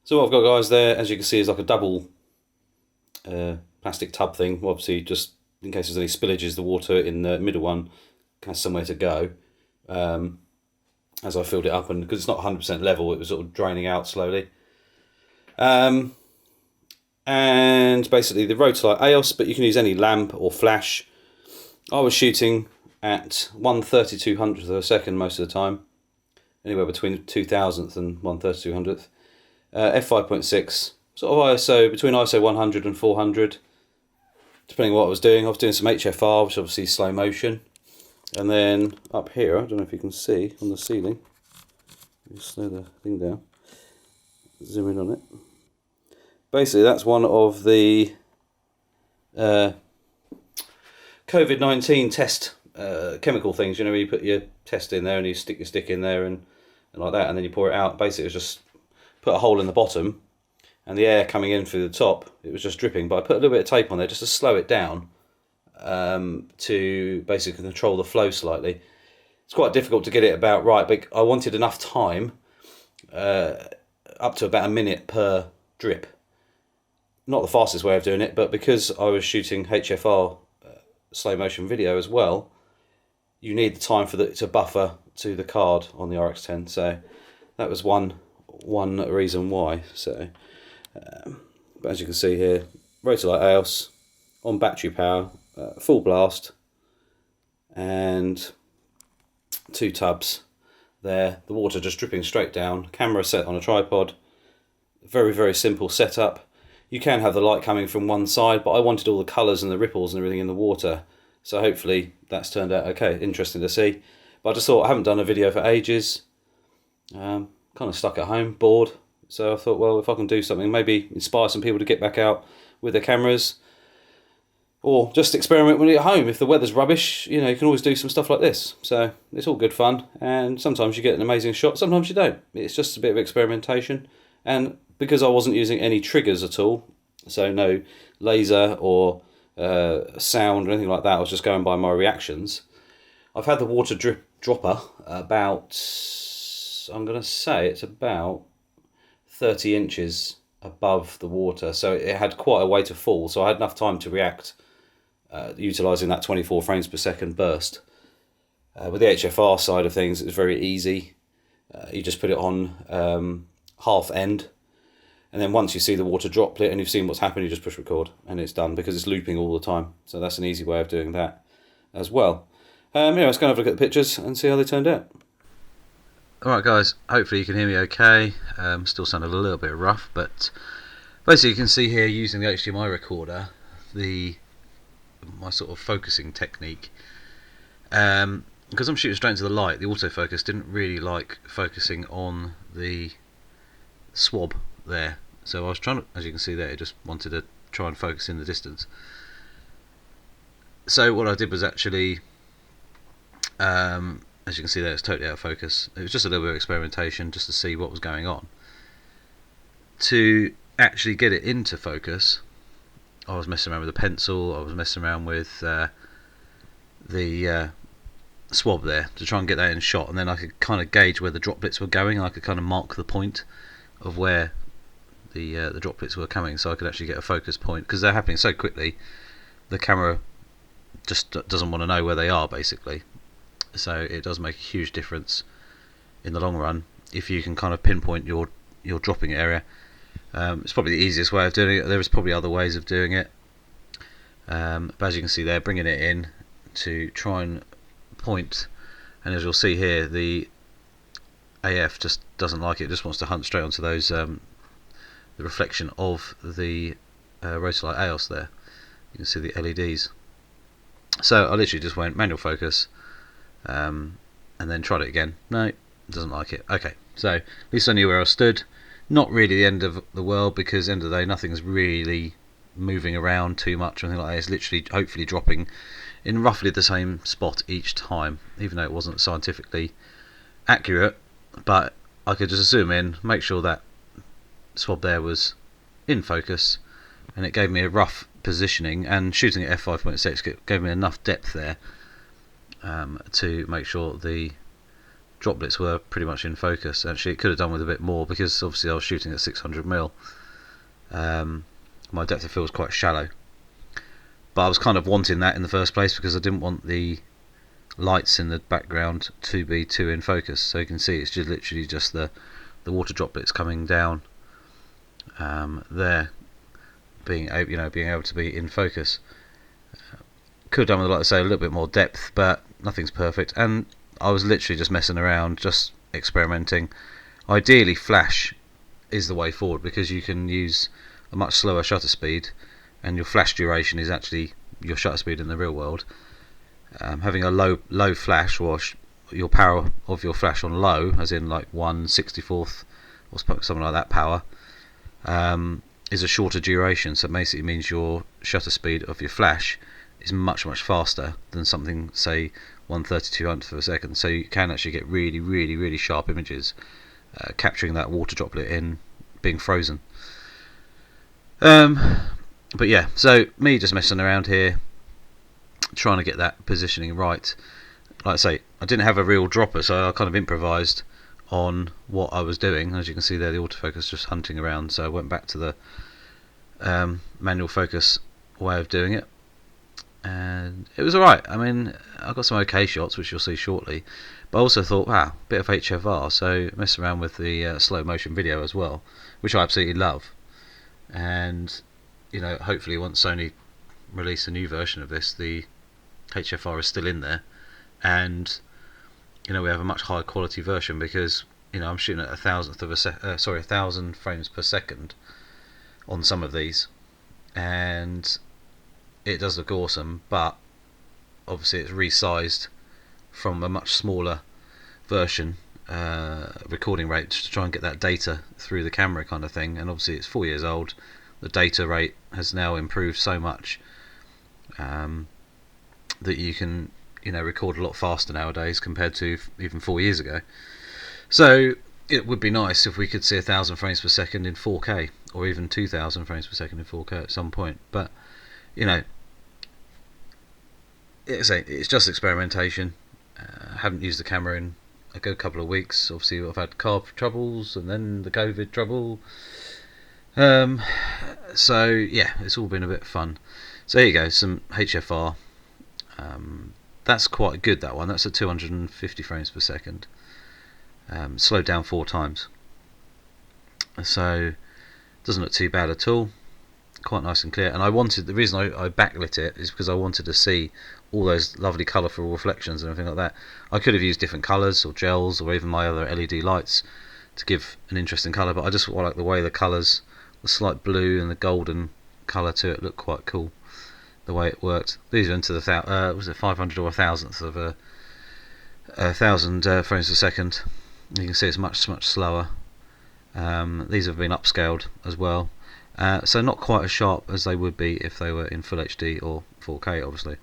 So what I've got, guys, there, as you can see, is like a double plastic tub thing. Well, obviously, just in case there's any spillages, the water in the middle one has somewhere to go. As I filled it up, and because it's not 100% level, it was sort of draining out slowly. And basically the Rotolite EOS, but you can use any lamp or flash. I was shooting at 1/3200th of a second most of the time, anywhere between 2000th and 1/3200th. F5.6, sort of ISO, between ISO 100 and 400, depending on what I was doing. I was doing some HFR, which obviously is slow motion. And then up here, I don't know if you can see on the ceiling, just slow the thing down, zoom in on it. Basically, that's one of the COVID-19 test chemical things. You know, where you put your test in there and you stick your stick in there and like that, and then you pour it out. Basically, it's just put a hole in the bottom, and the air coming in through the top, it was just dripping. But I put a little bit of tape on there just to slow it down, to basically control the flow slightly. It's quite difficult to get it about right, but I wanted enough time, up to about a minute per drip. Not the fastest way of doing it, but because I was shooting HFR slow motion video as well, you need the time for it to buffer to the card on the RX10. So that was one reason why. So, but as you can see here, Rotolite EOS on battery power, full blast, and 2 tubs there. The water just dripping straight down. Camera set on a tripod. Very, very simple setup. You can have the light coming from one side, but I wanted all the colours and the ripples and everything in the water. So hopefully that's turned out okay. Interesting to see. But I just thought, I haven't done a video for ages. Kind of stuck at home, bored. So I thought, well, if I can do something, maybe inspire some people to get back out with their cameras. Or just experiment when you're at home. If the weather's rubbish, you know, you can always do some stuff like this. So it's all good fun. And sometimes you get an amazing shot, sometimes you don't. It's just a bit of experimentation. And because I wasn't using any triggers at all, so no laser or sound or anything like that, I was just going by my reactions. I've had the water dropper about, I'm going to say it's about 30 inches above the water, so it had quite a way to fall, so I had enough time to react, utilising that 24 frames per second burst. With the HFR side of things, it's very easy. You just put it on half end, and then once you see the water droplet and you've seen what's happened, you just push record and it's done, because it's looping all the time. So that's an easy way of doing that as well. Anyway, let's go and have a look at the pictures and see how they turned out. Alright guys, hopefully you can hear me okay. Still sound a little bit rough, but basically you can see here, using the HDMI recorder, my sort of focusing technique. Because I'm shooting straight into the light, the autofocus didn't really like focusing on the swab there. So I was trying to, as you can see there, it just wanted to try and focus in the distance. So what I did was actually, as you can see there, it's totally out of focus. It was just a little bit of experimentation just to see what was going on. To actually get it into focus, I was messing around with a pencil, I was messing around with the swab there to try and get that in shot, and then I could kind of gauge where the droplets were going, and I could kind of mark the point of where the droplets were coming, so I could actually get a focus point, because they're happening so quickly the camera just doesn't want to know where they are, basically. So it does make a huge difference in the long run if you can kind of pinpoint your dropping area. It's probably the easiest way of doing it. There is probably other ways of doing it, but as you can see there, bringing it in to try and point, and as you'll see here, the AF just doesn't like it. It just wants to hunt straight onto those the reflection of the Rotolite EOS there. You can see the LEDs. So I literally just went manual focus, and then tried it again. No, it doesn't like it. Okay, so at least I knew where I stood. Not really the end of the world, because at the end of the day nothing's really moving around too much or anything like that. It's literally hopefully dropping in roughly the same spot each time, even though it wasn't scientifically accurate. But I could just zoom in, make sure that swab there was in focus, and it gave me a rough positioning, and shooting at f5.6 gave me enough depth there to make sure the droplets were pretty much in focus. Actually, it could have done with a bit more, because obviously I was shooting at 600mm. My depth of field was quite shallow, but I was kind of wanting that in the first place because I didn't want the lights in the background to be too in focus. So you can see it's just literally just the water droplets coming down there, being able to be in focus. Could have done with, like I say, a little bit more depth, but nothing's perfect. And I was literally just messing around, just experimenting. Ideally, flash is the way forward, because you can use a much slower shutter speed, and your flash duration is actually your shutter speed in the real world. Having a low flash, or your power of your flash on low, as in like 1/64th or something like that power, is a shorter duration. So it basically means your shutter speed of your flash is much faster than something, say, 1/3200th of a second. So you can actually get really sharp images, capturing that water droplet in being frozen. But yeah, so me just messing around here, trying to get that positioning right. Like I say, I didn't have a real dropper, so I kind of improvised on what I was doing. As you can see there, the autofocus just hunting around, so I went back to the manual focus way of doing it, and it was alright. I mean, I got some okay shots, which you'll see shortly, but I also thought, wow, a bit of HFR, so mess around with the slow motion video as well, which I absolutely love. And hopefully once Sony release a new version of this, the HFR is still in there, and we have a much higher quality version, because I'm shooting at 1,000 frames per second on some of these, and it does look awesome, but obviously it's resized from a much smaller version recording rate to try and get that data through the camera kind of thing. And obviously it's 4 years old. The data rate has now improved so much that you can record a lot faster nowadays compared to even 4 years ago. So it would be nice if we could see 1,000 frames per second in 4K, or even 2,000 frames per second in 4K at some point. But it's just experimentation. I haven't used the camera in a good couple of weeks. Obviously I've had car troubles and then the COVID trouble. So yeah, it's all been a bit fun. So here you go, some HFR. That's quite good, that one. That's at 250 frames per second. Slowed down 4 times. So doesn't look too bad at all. Quite nice and clear. And the reason I backlit it is because I wanted to see all those lovely colourful reflections and everything like that. I could have used different colours or gels, or even my other LED lights to give an interesting colour, but I just like the way the colours, the slight blue and the golden colour to it, looked quite cool, the way it worked. These are into the was it 500 or 1,000th of a 1,000 frames per second. You can see it's much slower. These have been upscaled as well, so not quite as sharp as they would be if they were in Full HD or 4K, obviously.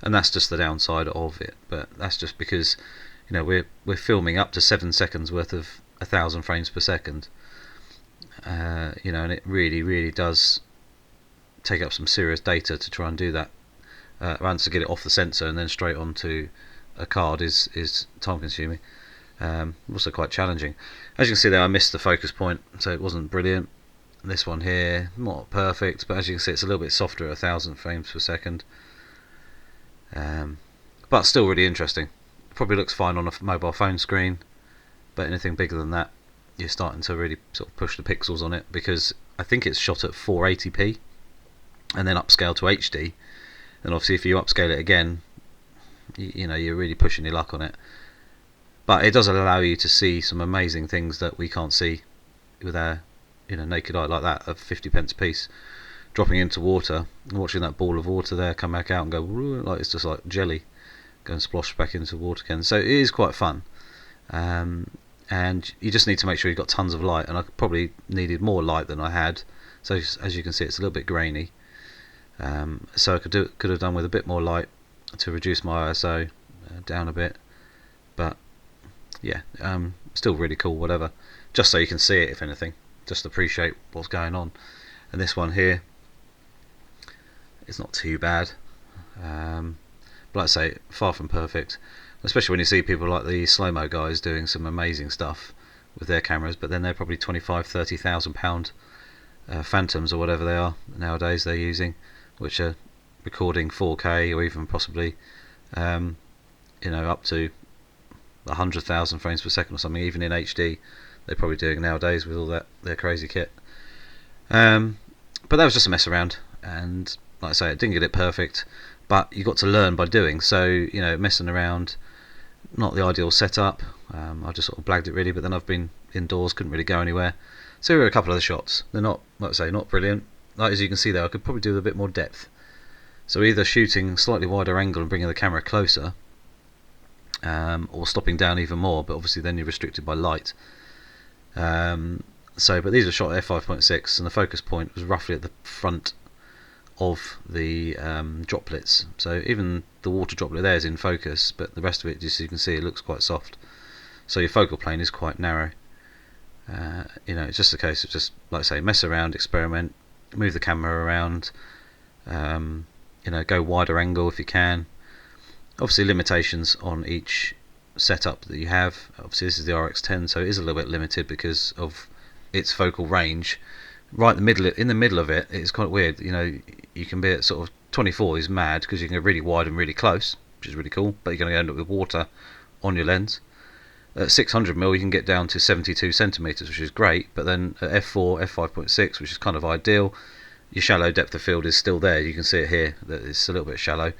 And that's just the downside of it, but that's just because we're filming up to 7 seconds worth of 1,000 frames per second, and it really does take up some serious data to try and do that. Once to get it off the sensor and then straight onto a card is time consuming. Also quite challenging. As you can see there, I missed the focus point, so it wasn't brilliant. This one here, not perfect, but as you can see, it's a little bit softer at 1,000 frames per second. But still really interesting. Probably looks fine on a mobile phone screen, but anything bigger than that, you're starting to really sort of push the pixels on it, because I think it's shot at 480p and then upscale to HD. And obviously if you upscale it again, you're really pushing your luck on it. But it does allow you to see some amazing things that we can't see with our naked eye, like that, of 50p piece dropping into water, and watching that ball of water there come back out and go like it's just like jelly, go and splosh back into water again. So it is quite fun, and you just need to make sure you've got tons of light, and I probably needed more light than I had. So as you can see, it's a little bit grainy, so I could have done with a bit more light to reduce my ISO down a bit. But yeah, still really cool, whatever, just so you can see it, if anything, just appreciate what's going on. And this one here, it's not too bad, but like I say, far from perfect. especially when you see people like the slow-mo guys doing some amazing stuff with their cameras, but then they're probably 25,000-30,000 pound phantoms or whatever they are nowadays they're using, which are recording 4K or even possibly up to 100,000 frames per second or something, even in HD they're probably doing nowadays with all that their crazy kit. But that was just a mess around, and like I say, it didn't get it perfect, but you got to learn by doing. So messing around, not the ideal setup. I just sort of blagged it really, but then I've been indoors, couldn't really go anywhere. So here are a couple of the shots. They're not, like I say, not brilliant. Like as you can see there, I could probably do with a bit more depth. So either shooting slightly wider angle and bringing the camera closer, or stopping down even more, but obviously then you're restricted by light. But these were shot at f5.6, and the focus point was roughly at the front of the droplets. So even the water droplet there is in focus, but the rest of it, just so you can see, it looks quite soft. So your focal plane is quite narrow. It's just a case of just, like I say, mess around, experiment, move the camera around, go wider angle if you can. Obviously limitations on each setup that you have. Obviously this is the Rx10, so it is a little bit limited because of its focal range. Right in the middle of it, it's quite weird. You can be at sort of 24 is mad because you can go really wide and really close, which is really cool, but you're going to end up with water on your lens. At 600mm you can get down to 72 centimeters, which is great, but then at f4, f5.6, which is kind of ideal, your shallow depth of field is still there. You can see it here that it's a little bit shallow.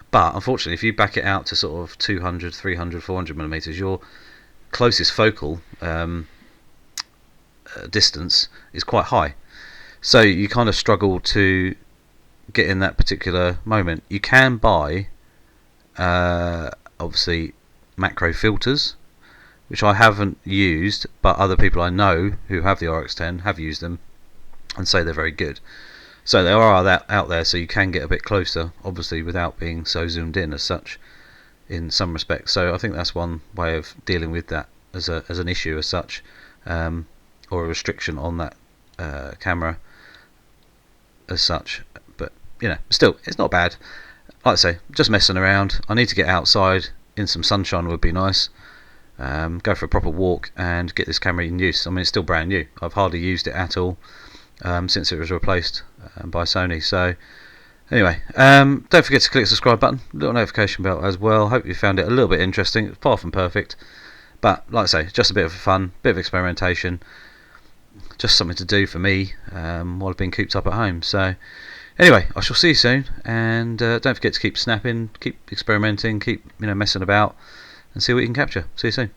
But unfortunately, if you back it out to sort of 200, 300, 400mm, your closest focal distance is quite high. So you kind of struggle to get in that particular moment. You can buy, obviously, macro filters, which I haven't used, but other people I know who have the Rx10 have used them and say they're very good. So there are out there, so you can get a bit closer, obviously without being so zoomed in as such in some respects. So I think that's one way of dealing with that as an issue as such, or a restriction on that camera as such. But still, it's not bad. Like I say, just messing around. I need to get outside in some sunshine would be nice. Go for a proper walk and get this camera in use. I mean, it's still brand new. I've hardly used it at all since it was replaced by Sony. So anyway, don't forget to click the subscribe button, little notification bell as well. Hope you found it a little bit interesting. It's far from perfect, but like I say, just a bit of fun, bit of experimentation, just something to do for me while I've been cooped up at home. So anyway, I shall see you soon, and don't forget to keep snapping, keep experimenting, keep messing about, and see what you can capture. See you soon.